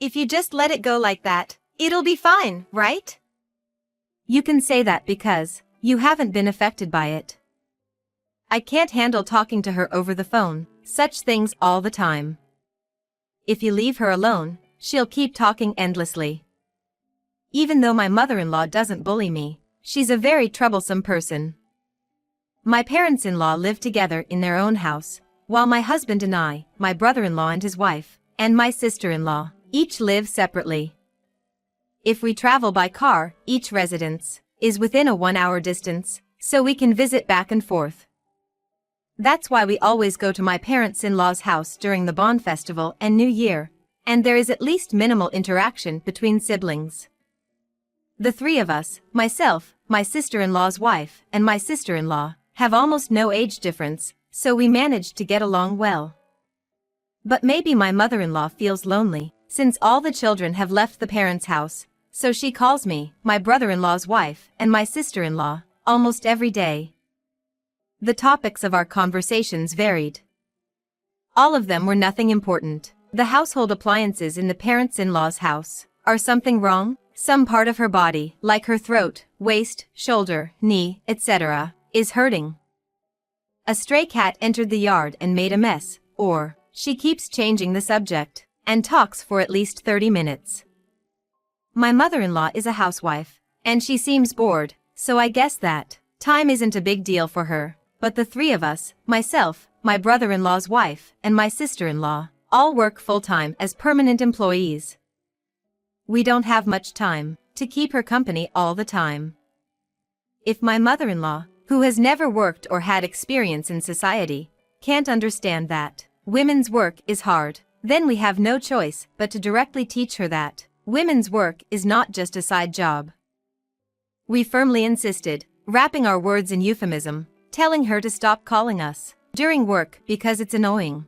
If you just let it go like that, it'll be fine, right? You can say that because you haven't been affected by it. I can't handle talking to her over the phone, such things all the time. If you leave her alone, she'll keep talking endlessly. Even though my mother-in-law doesn't bully me, she's a very troublesome person. My parents-in-law live together in their own house, while my husband and I, my brother-in-law and his wife, and my sister-in-law, each live separately. If we travel by car, each residence is within a 1-hour distance, so we can visit back and forth. That's why we always go to my parents-in-law's house during the Bon Festival and New Year, and there is at least minimal interaction between siblings. The three of us, myself, my sister-in-law's wife, and my sister-in-law, have almost no age difference, so we manage to get along well. But maybe my mother-in-law feels lonely, since all the children have left the parents' house, so she calls me, my brother-in-law's wife, and my sister-in-law, almost every day. The topics of our conversations varied. All of them were nothing important. The household appliances in the parents-in-law's house. Are something wrong? Some part of her body, like her throat, waist, shoulder, knee, etc., is hurting. A stray cat entered the yard and made a mess, or she keeps changing the subject and talks for at least 30 minutes. My mother-in-law is a housewife, and she seems bored, so I guess that time isn't a big deal for her. But the three of us, myself, my brother-in-law's wife, and my sister-in-law, all work full-time as permanent employees. We don't have much time to keep her company all the time. If my mother-in-law, who has never worked or had experience in society, can't understand that women's work is hard, then we have no choice but to directly teach her that women's work is not just a side job. We firmly insisted, wrapping our words in euphemism, telling her to stop calling us during work because it's annoying.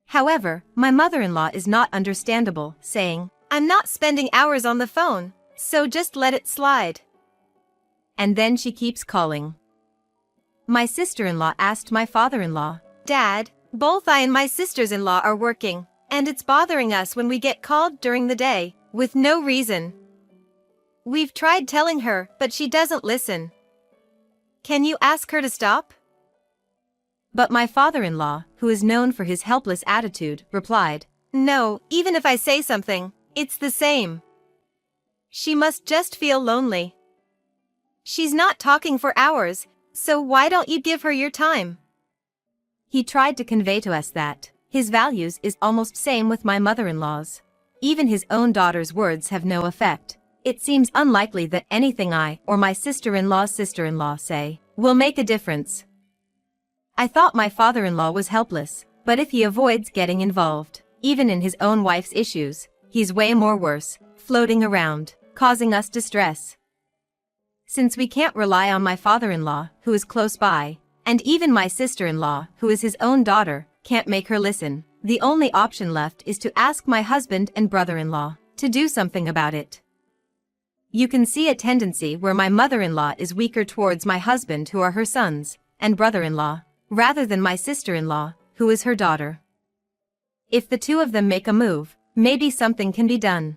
However, my mother-in-law is not understandable, saying, I'm not spending hours on the phone, so just let it slide. And then she keeps calling. My sister-in-law asked my father-in-law, Dad, both I and my sisters-in-law are working, and it's bothering us when we get called during the day, with no reason. We've tried telling her, but she doesn't listen. Can you ask her to stop? But my father-in-law, who is known for his helpless attitude, replied, No, even if I say something, it's the same. She must just feel lonely. She's not talking for hours, so why don't you give her your time? He tried to convey to us that his values is almost same with my mother-in-law's. Even his own daughter's words have no effect. It seems unlikely that anything I or my sister-in-law's sister-in-law say will make a difference. I thought my father-in-law was helpless, but if he avoids getting involved, even in his own wife's issues, he's way more worse, floating around, causing us distress. Since we can't rely on my father-in-law, who is close by, and even my sister-in-law, who is his own daughter, can't make her listen, the only option left is to ask my husband and brother-in-law to do something about it. You can see a tendency where my mother-in-law is weaker towards my husband, who are her sons and brother-in-law, rather than my sister-in-law, who is her daughter. If the two of them make a move, maybe something can be done.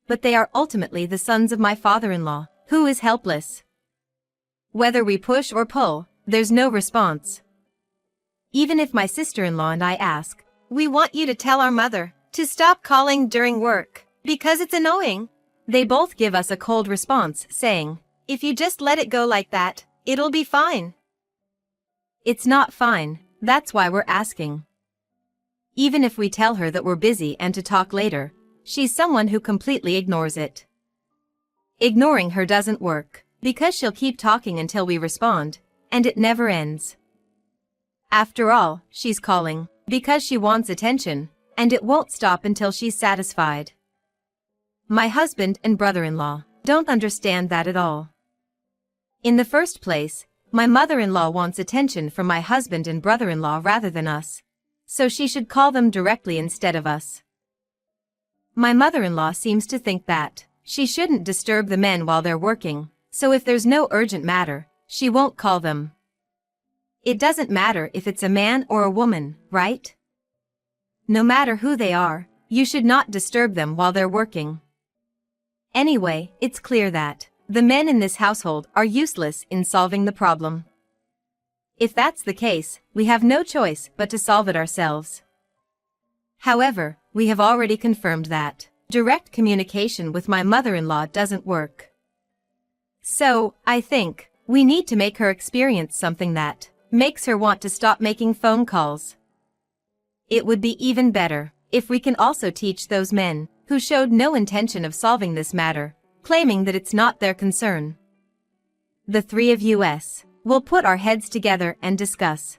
But they are ultimately the sons of my father-in-law, who is helpless. Whether we push or pull, there's no response. Even if my sister-in-law and I ask, We want you to tell our mother to stop calling during work, because it's annoying. They both give us a cold response, saying, If you just let it go like that, it'll be fine. It's not fine, that's why we're asking. Even if we tell her that we're busy and to talk later, she's someone who completely ignores it. Ignoring her doesn't work, because she'll keep talking until we respond, and it never ends. After all, she's calling because she wants attention, and it won't stop until she's satisfied. My husband and brother-in-law don't understand that at all. In the first place, my mother-in-law wants attention from my husband and brother-in-law rather than us, so she should call them directly instead of us. My mother-in-law seems to think that she shouldn't disturb the men while they're working, so if there's no urgent matter, she won't call them. It doesn't matter if it's a man or a woman, right? No matter who they are, You should not disturb them while they're working. Anyway, it's clear that the men in this household are useless in solving the problem. If that's the case, we have no choice but to solve it ourselves. However, we have already confirmed that direct communication with my mother-in-law doesn't work. So, I think we need to make her experience something that makes her want to stop making phone calls. It would be even better if we can also teach those men who showed no intention of solving this matter, claiming that it's not their concern. The three of us will put our heads together and discuss.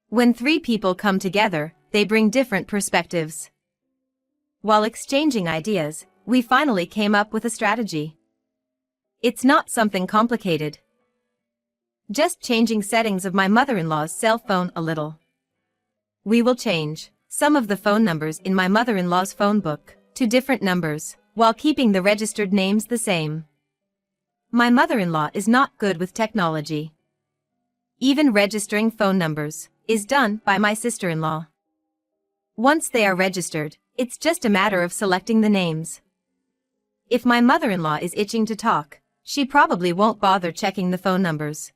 When three people come together, they bring different perspectives. While exchanging ideas, we finally came up with a strategy. It's not something complicated. Just changing settings of my mother-in-law's cell phone a little. We will change some of the phone numbers in my mother-in-law's phone book to different numbers, while keeping the registered names the same. My mother-in-law is not good with technology. Even registering phone numbers is done by my sister-in-law. Once they are registered, it's just a matter of selecting the names. If my mother-in-law is itching to talk, she probably won't bother checking the phone numbers.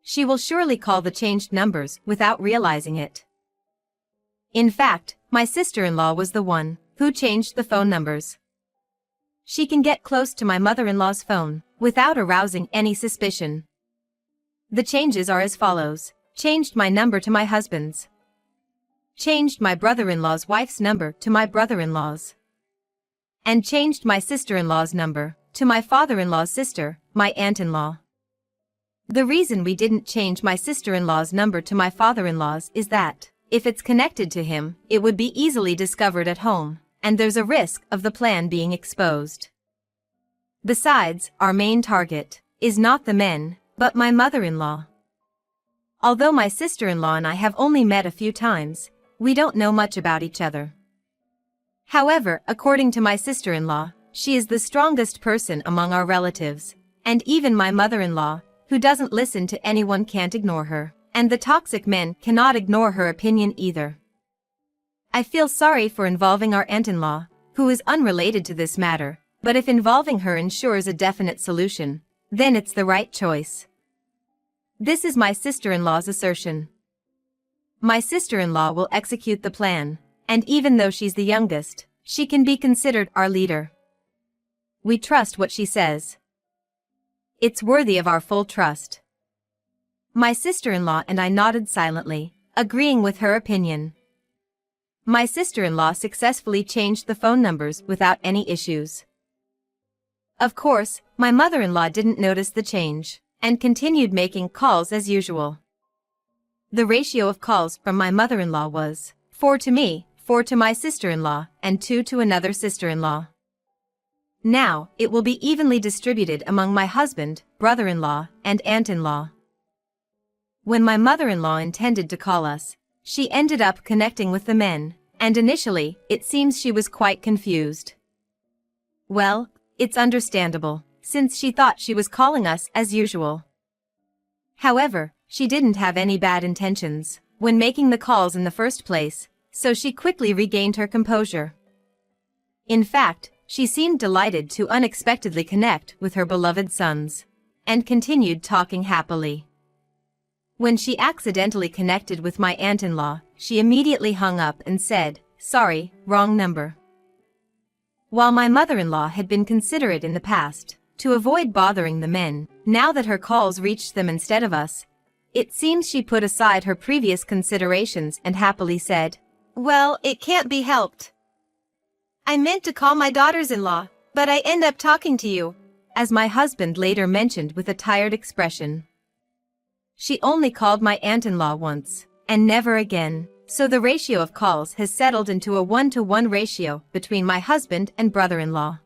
She will surely call the changed numbers without realizing it. In fact, my sister-in-law was the one who changed the phone numbers. She can get close to my mother-in-law's phone without arousing any suspicion. The changes are as follows: changed my number to my husband's. Changed my brother-in-law's wife's number to my brother-in-law's. And changed my sister-in-law's number to my father-in-law's sister, my aunt-in-law. The reason we didn't change my sister-in-law's number to my father-in-law's is that if it's connected to him, it would be easily discovered at home, and there's a risk of the plan being exposed. Besides, our main target is not the men, but my mother-in-law. Although my sister-in-law and I have only met a few times, we don't know much about each other. However, according to my sister-in-law, she is the strongest person among our relatives, and even my mother-in-law, who doesn't listen to anyone, can't ignore her, and the toxic men cannot ignore her opinion either. I feel sorry for involving our aunt-in-law, who is unrelated to this matter, but if involving her ensures a definite solution, then it's the right choice. This is my sister-in-law's assertion. My sister-in-law will execute the plan, and even though she's the youngest, she can be considered our leader. We trust what she says. It's worthy of our full trust. My sister-in-law and I nodded silently, agreeing with her opinion. My sister-in-law successfully changed the phone numbers without any issues. Of course, my mother-in-law didn't notice the change, and continued making calls as usual. The ratio of calls from my mother-in-law was 4 to me, 4 to my sister-in-law, and 2 to another sister-in-law. Now, it will be evenly distributed among my husband, brother-in-law, and aunt-in-law. When my mother-in-law intended to call us, she ended up connecting with the men, and initially, it seems she was quite confused. Well, it's understandable, since she thought she was calling us as usual. However, she didn't have any bad intentions when making the calls in the first place, so she quickly regained her composure. In fact, she seemed delighted to unexpectedly connect with her beloved sons, and continued talking happily. When she accidentally connected with my aunt-in-law, she immediately hung up and said, "Sorry, wrong number." While my mother-in-law had been considerate in the past, to avoid bothering the men, now that her calls reached them instead of us, it seems she put aside her previous considerations and happily said, "Well, it can't be helped. I meant to call my daughters-in-law, but I end up talking to you," as my husband later mentioned with a tired expression. She only called my aunt-in-law once, and never again, so the ratio of calls has settled into a 1-to-1 ratio between my husband and brother-in-law.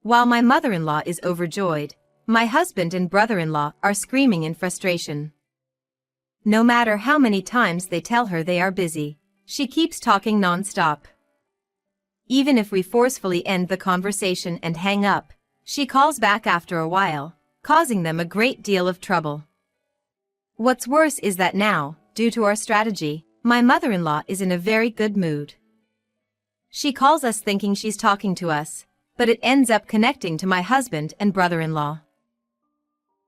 While my mother-in-law is overjoyed, my husband and brother-in-law are screaming in frustration. No matter how many times they tell her they are busy, she keeps talking non-stop. Even if we forcefully end the conversation and hang up, she calls back after a while, causing them a great deal of trouble. What's worse is that now, due to our strategy, my mother-in-law is in a very good mood. She calls us thinking she's talking to us, but it ends up connecting to my husband and brother-in-law.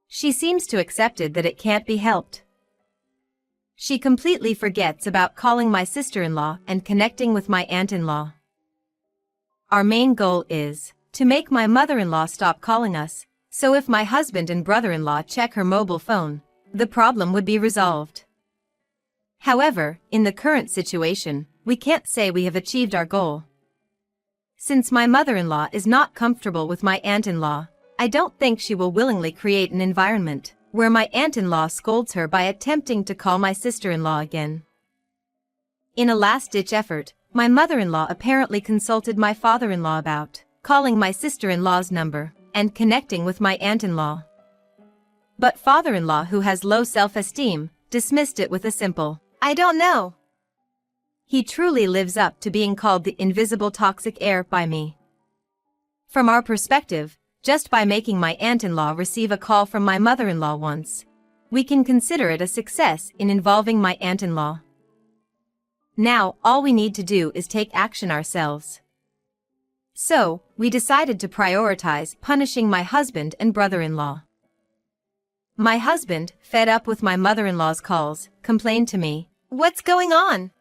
She seems to accepted that it can't be helped. She completely forgets about calling my sister-in-law and connecting with my aunt-in-law. Our main goal is to make my mother-in-law stop calling us, so if my husband and brother-in-law check her mobile phone, the problem would be resolved. However, in the current situation, we can't say we have achieved our goal. Since my mother-in-law is not comfortable with my aunt-in-law, I don't think she will willingly create an environment where my aunt-in-law scolds her by attempting to call my sister-in-law again. In a last-ditch effort, my mother-in-law apparently consulted my father-in-law about calling my sister-in-law's number and connecting with my aunt-in-law. But father-in-law, who has low self-esteem, dismissed it with a simple, "I don't know." He truly lives up to being called the invisible toxic heir by me. From our perspective, just by making my aunt-in-law receive a call from my mother-in-law once, we can consider it a success in involving my aunt-in-law. Now, all we need to do is take action ourselves. So, we decided to prioritize punishing my husband and brother-in-law. My husband, fed up with my mother-in-law's calls, complained to me, "What's going on?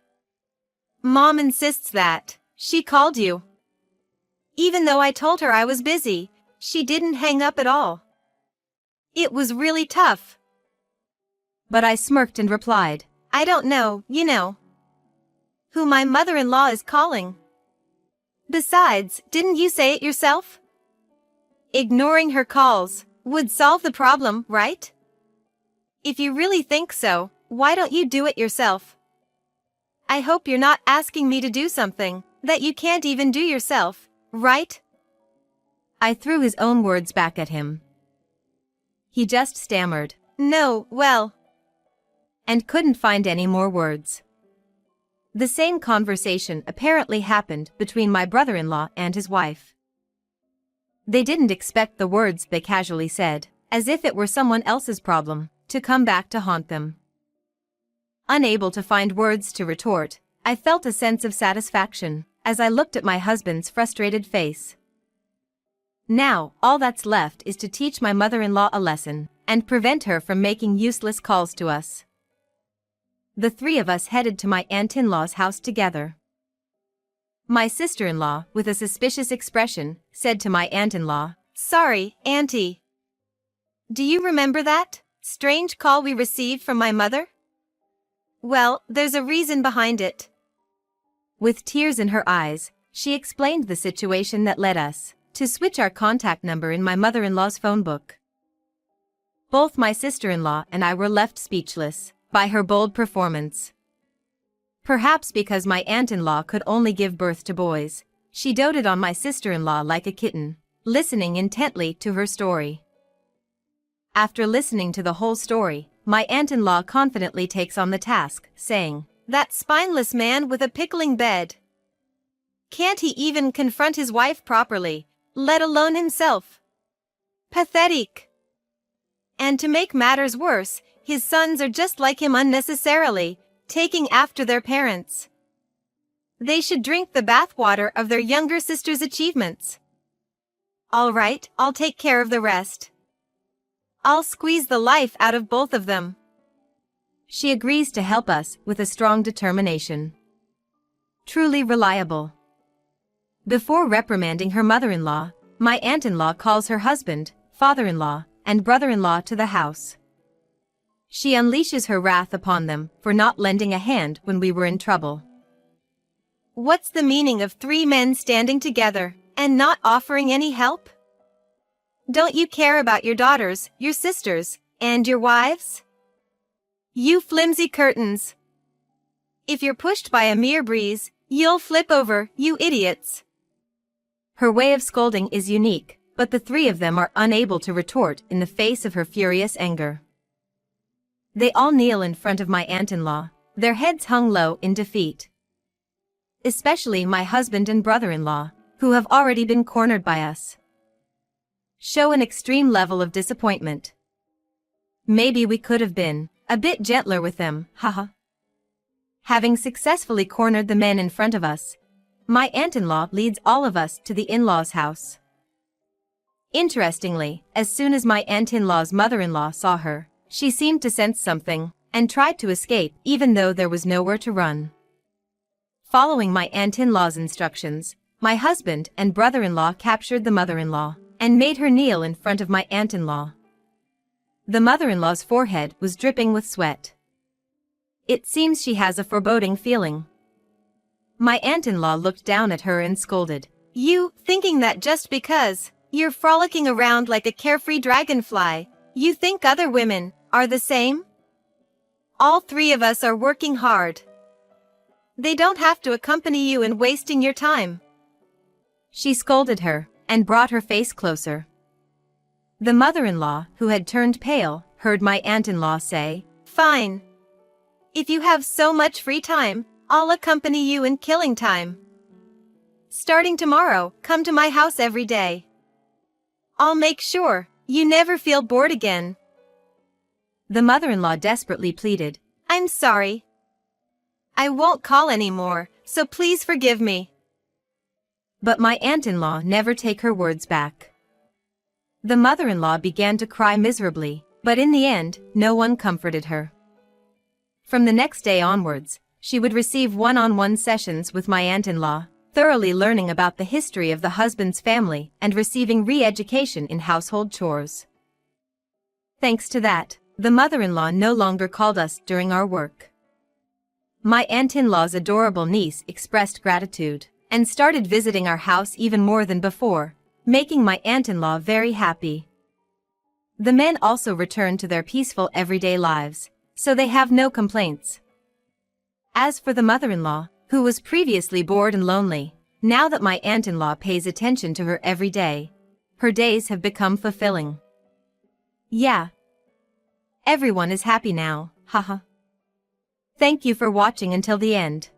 Mom insists that she called you. Even though I told her I was busy, she didn't hang up at all. It was really tough." But I smirked and replied, "I don't know, who my mother-in-law is calling. Besides, didn't you say it yourself? Ignoring her calls would solve the problem, right? If you really think so, why don't you do it yourself? I hope you're not asking me to do something that you can't even do yourself, right?" I threw his own words back at him. He just stammered, "No, well," and couldn't find any more words. The same conversation apparently happened between my brother-in-law and his wife. They didn't expect the words they casually said, as if it were someone else's problem, to come back to haunt them. Unable to find words to retort, I felt a sense of satisfaction as I looked at my husband's frustrated face. Now, all that's left is to teach my mother-in-law a lesson and prevent her from making useless calls to us. The three of us headed to my aunt-in-law's house together. My sister-in-law, with a suspicious expression, said to my aunt-in-law, "Sorry, Auntie. Do you remember that strange call we received from my mother? Well, there's a reason behind it." With tears in her eyes, she explained the situation that led us to switch our contact number in my mother-in-law's phone book. Both my sister-in-law and I were left speechless by her bold performance. Perhaps because my aunt-in-law could only give birth to boys, she doted on my sister-in-law like a kitten, listening intently to her story. After listening to the whole story, my aunt-in-law confidently takes on the task, saying, "That spineless man with a pickling bed. Can't he even confront his wife properly, let alone himself? Pathetic. And to make matters worse, his sons are just like him unnecessarily, taking after their parents. They should drink the bathwater of their younger sister's achievements. All right, I'll take care of the rest. I'll squeeze the life out of both of them." She agrees to help us with a strong determination. Truly reliable. Before reprimanding her mother-in-law, my aunt-in-law calls her husband, father-in-law, and brother-in-law to the house. She unleashes her wrath upon them for not lending a hand when we were in trouble. "What's the meaning of 3 men standing together and not offering any help? Don't you care about your daughters, your sisters, and your wives? You flimsy curtains. If you're pushed by a mere breeze, you'll flip over, you idiots." Her way of scolding is unique, but the three of them are unable to retort in the face of her furious anger. They all kneel in front of my aunt-in-law, their heads hung low in defeat. Especially my husband and brother-in-law, who have already been cornered by us. Show an extreme level of disappointment. Maybe we could have been a bit gentler with them, haha. Having successfully cornered the men in front of us, My aunt-in-law leads all of us to the in-laws' house. Interestingly, as soon as my aunt-in-law's mother-in-law saw her, she seemed to sense something, and tried to escape even though there was nowhere to run. Following my aunt-in-law's instructions, my husband and brother-in-law captured the mother-in-law, and made her kneel in front of my aunt-in-law. The mother-in-law's forehead was dripping with sweat. It seems she has a foreboding feeling. My aunt-in-law looked down at her and scolded. You, thinking that just because you're frolicking around like a carefree dragonfly, you think other women are the same? All three of us are working hard. They don't have to accompany you in wasting your time. She scolded her, and brought her face closer. The mother-in-law, who had turned pale, heard my aunt-in-law say, Fine. If you have so much free time, I'll accompany you in killing time. Starting tomorrow, come to my house every day. I'll make sure you never feel bored again. The mother-in-law desperately pleaded, I'm sorry. I won't call anymore, so please forgive me. But my aunt-in-law never take her words back. The mother-in-law began to cry miserably, but in the end, no one comforted her. From the next day onwards, she would receive one-on-one sessions with my aunt-in-law, thoroughly learning about the history of the husband's family and receiving re-education in household chores. Thanks to that, the mother-in-law no longer called us during our work. My aunt-in-law's adorable niece expressed gratitude and started visiting our house even more than before, making my aunt-in-law very happy. The men also returned to their peaceful everyday lives, so they have no complaints. As for the mother-in-law, who was previously bored and lonely, now that my aunt-in-law pays attention to her every day, her days have become fulfilling. Yeah. Everyone is happy now, haha. Thank you for watching until the end.